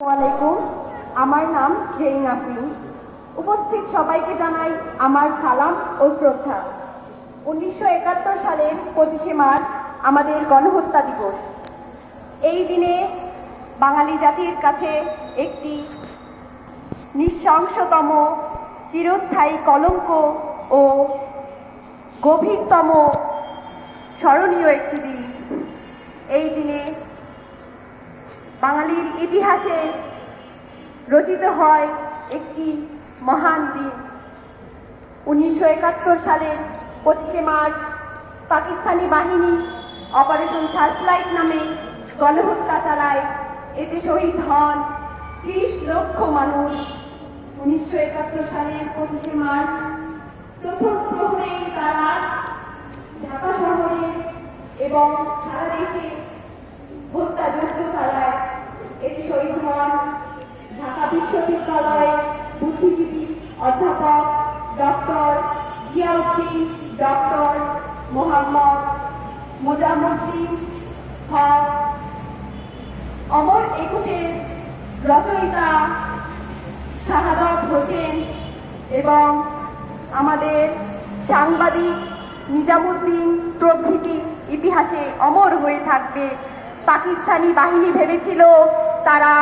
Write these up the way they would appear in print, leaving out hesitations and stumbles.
আসসালামু আলাইকুম। আমার নাম জেরিন আফরিন। উপস্থিত সবাইকে জানাই আমার সালাম ও শ্রদ্ধা। 1971 সালের 25শে মার্চ আমাদের গণহত্যা দিবস। এই দিনে বাঙালি জাতির কাছে একটি নৃশংসতম, চিরস্থায়ী কলঙ্ক ও গভীরতম স্মরণীয় একটি দিন। এই দিনে বাঙালির ইতিহাসে রচিত হয় একটি মহান দিন। 1971 সালের 25শে মার্চ পাকিস্তানি বাহিনী অপারেশন সার্চলাইট নামে গণহত্যা চালায়। এতে শহীদ হন 30 লক্ষ মানুষ। 1971 সালের 25শে মার্চ প্রথম প্রহরেই তারা ঢাকা শহরে এবং সারা দেশে হত্যাযজ্ঞ চালায়। এতে শহীদ হন ঢাকা বিশ্ববিদ্যালয়ের বুদ্ধিজীবী অধ্যাপক ডক্টর জিয়াউদ্দিন, ডক্টর মোহাম্মদ মোজাম্মেল হক, অমর একুশের রচয়িতা শাহাদাত হোসেন এবং আমাদের সাংবাদিক নিজামুদ্দিন প্রভৃতি ইতিহাসে অমর হয়ে থাকবে। পাকিস্তানি বাহিনী ভেবেছিল তারা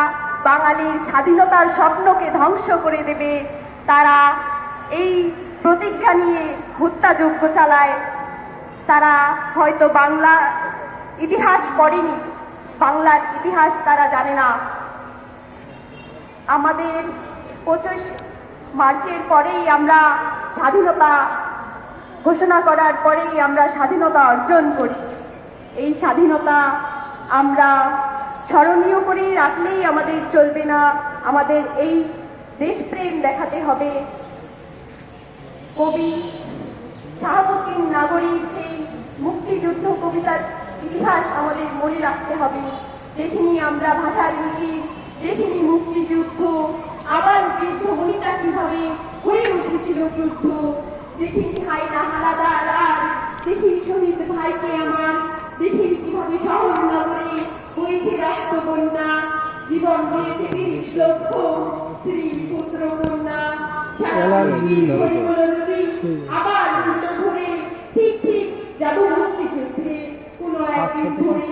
বাঙালির স্বাধীনতার স্বপ্নকে ধ্বংস করে দেবে। তারা এই প্রতিজ্ঞা নিয়ে হত্যাযজ্ঞ চালায়। তারা হয়তো বাংলা ইতিহাস পড়েনি, বাংলার ইতিহাস তারা জানে না। আমাদের 25 মার্চের পরেই আমরা স্বাধীনতা ঘোষণা করার পরেই আমরা স্বাধীনতা অর্জন করি। এই স্বাধীনতা আমরা স্মরণীয় করে রাখলেই আমাদের চলবে না, আমাদের এই দেশপ্রেম দেখাতে হবে। কবি শাহাবুদ্দিন নাগরীর সেই মুক্তিযুদ্ধ কবিতার ইতিহাস আমাদের মনে রাখতে হবে। দেখিনি আমরা ভাষার মিছিল, দেখিনি মুক্তিযুদ্ধ, আবার বৃদ্ধ বনিতা কিভাবে হয়ে উঠেছিল যুদ্ধ। দেখিনি হায়না হানাদার আর দেখিনি শহীদ ভাইকে আমার, দেখিনি কিভাবে শহর নগরে হয়েছে রক্ত বন্যা। জীবন দিয়েছে 30 লক্ষ স্ত্রী পুত্র কন্যা। আবার ঘুরে ঠিক ঠিক যাব মুক্তিযুদ্ধে। কোন একদিন ধরে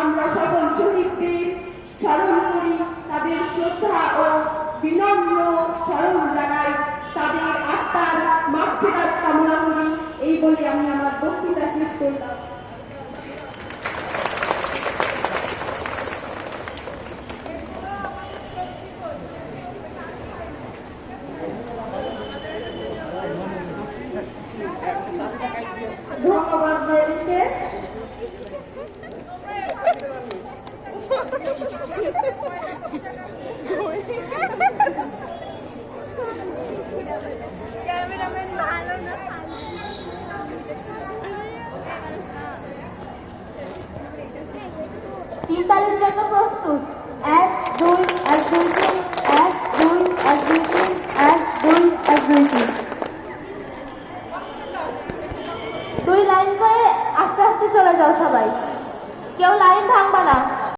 আমরা সকল শহীদদের স্মরণ করি, তাদের শ্রদ্ধা ও বিনম্র স্মরণ জানাই, তাদের আত্মার মাগফিরাত কামনা করি। এই বলে আমি আমার বক্তৃতা শেষ করলাম। ধন্যবাদ ভাইকে। ক্যামেরাম্যান ভালো না, তিন তালের জন্য প্রস্তুত।